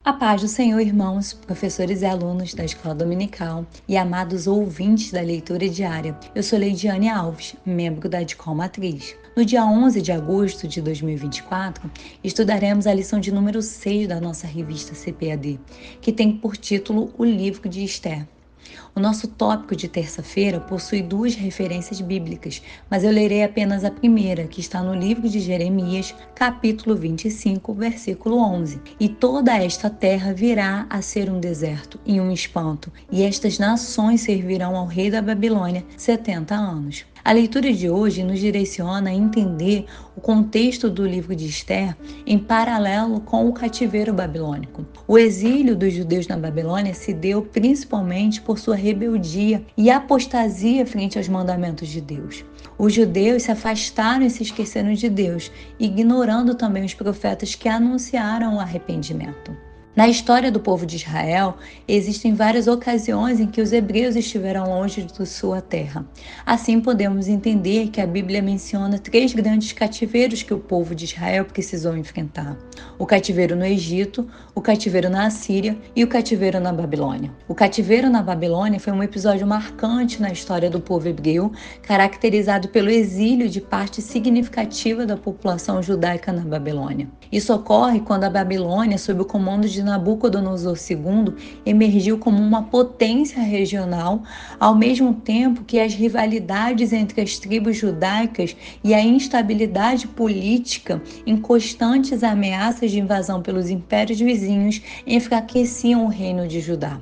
A paz do Senhor, irmãos, professores e alunos da Escola Dominical e amados ouvintes da leitura diária. Eu sou Leidiane Alves, membro da Adcom Matriz. No dia 11 de agosto de 2024, estudaremos a lição de número 6 da nossa revista CPAD, que tem por título O Livro de Esther. O nosso tópico de terça-feira possui duas referências bíblicas, mas eu lerei apenas a primeira, que está no livro de Jeremias, capítulo 25, versículo 11. E toda esta terra virá a ser um deserto e um espanto, e estas nações servirão ao rei da Babilônia 70 anos. A leitura de hoje nos direciona a entender o contexto do livro de Esther em paralelo com o cativeiro babilônico. O exílio dos judeus na Babilônia se deu principalmente por sua rebeldia e apostasia frente aos mandamentos de Deus. Os judeus se afastaram e se esqueceram de Deus, ignorando também os profetas que anunciaram o arrependimento. Na história do povo de Israel, existem várias ocasiões em que os hebreus estiveram longe de sua terra. Assim, podemos entender que a Bíblia menciona 3 grandes cativeiros que o povo de Israel precisou enfrentar: o cativeiro no Egito, o cativeiro na Assíria e o cativeiro na Babilônia. O cativeiro na Babilônia foi um episódio marcante na história do povo hebreu, caracterizado pelo exílio de parte significativa da população judaica na Babilônia. Isso ocorre quando a Babilônia, sob o comando de Nabucodonosor II, emergiu como uma potência regional, ao mesmo tempo que as rivalidades entre as tribos judaicas e a instabilidade política em constantes ameaças de invasão pelos impérios vizinhos enfraqueciam o reino de Judá.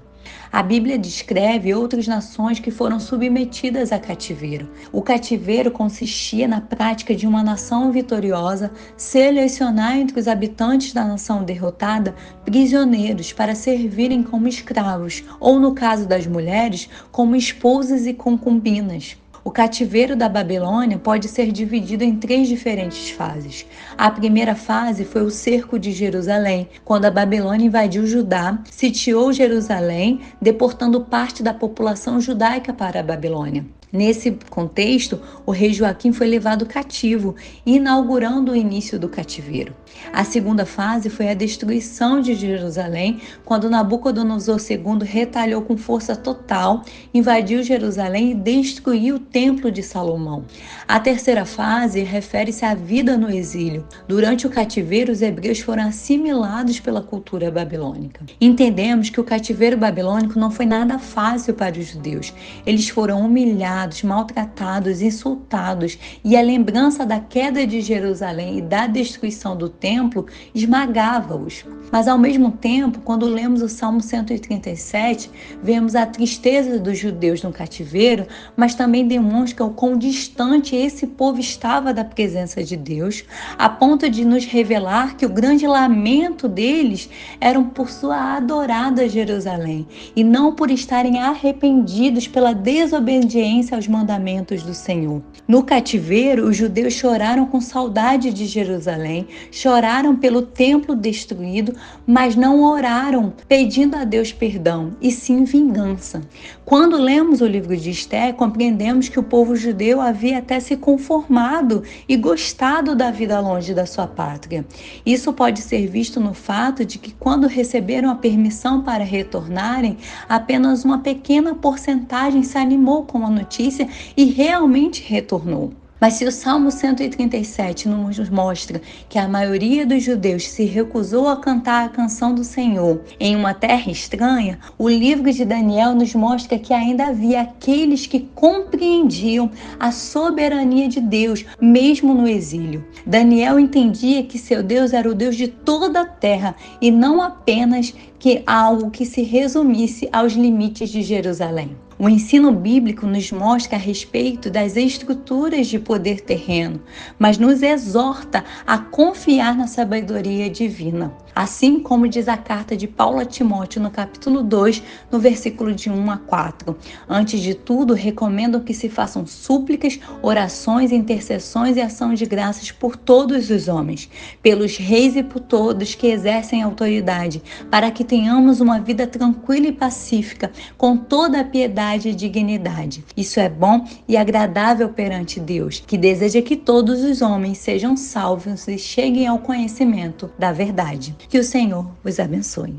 A Bíblia descreve outras nações que foram submetidas a cativeiro. O cativeiro consistia na prática de uma nação vitoriosa selecionar entre os habitantes da nação derrotada prisioneiros para servirem como escravos, ou no caso das mulheres, como esposas e concubinas. O cativeiro da Babilônia pode ser dividido em 3 diferentes fases. A primeira fase foi o cerco de Jerusalém, quando a Babilônia invadiu Judá, sitiou Jerusalém, deportando parte da população judaica para a Babilônia. Nesse contexto, o rei Joaquim foi levado cativo, inaugurando o início do cativeiro. A segunda fase foi a destruição de Jerusalém, quando Nabucodonosor II retalhou com força total, invadiu Jerusalém e destruiu o Templo de Salomão. A terceira fase refere-se à vida no exílio. Durante o cativeiro, os hebreus foram assimilados pela cultura babilônica. Entendemos que o cativeiro babilônico não foi nada fácil para os judeus. Eles foram humilhados, maltratados, insultados, e a lembrança da queda de Jerusalém e da destruição do templo esmagava-os. Mas ao mesmo tempo, quando lemos o Salmo 137, vemos a tristeza dos judeus no cativeiro, mas também demonstra o quão distante esse povo estava da presença de Deus, a ponto de nos revelar que o grande lamento deles era por sua adorada Jerusalém, e não por estarem arrependidos pela desobediência aos mandamentos do Senhor. No cativeiro, os judeus choraram com saudade de Jerusalém, choraram pelo templo destruído, mas não oraram pedindo a Deus perdão, e sim vingança. Quando lemos o livro de Esther, compreendemos que o povo judeu havia até se conformado e gostado da vida longe da sua pátria. Isso pode ser visto no fato de que, quando receberam a permissão para retornarem, apenas uma pequena porcentagem se animou com a notícia e realmente retornou. Mas se o Salmo 137 nos mostra que a maioria dos judeus se recusou a cantar a canção do Senhor em uma terra estranha, o livro de Daniel nos mostra que ainda havia aqueles que compreendiam a soberania de Deus, mesmo no exílio. Daniel entendia que seu Deus era o Deus de toda a terra e não apenas que algo que se resumisse aos limites de Jerusalém. O ensino bíblico nos mostra a respeito das estruturas de poder terreno, mas nos exorta a confiar na sabedoria divina. Assim como diz a carta de Paulo a Timóteo no capítulo 2, no versículo de 1 a 4. Antes de tudo, recomendo que se façam súplicas, orações, intercessões e ação de graças por todos os homens, pelos reis e por todos que exercem autoridade, para que tenhamos uma vida tranquila e pacífica, com toda a piedade e dignidade. Isso é bom e agradável perante Deus, que deseja que todos os homens sejam salvos e cheguem ao conhecimento da verdade. Que o Senhor vos abençoe.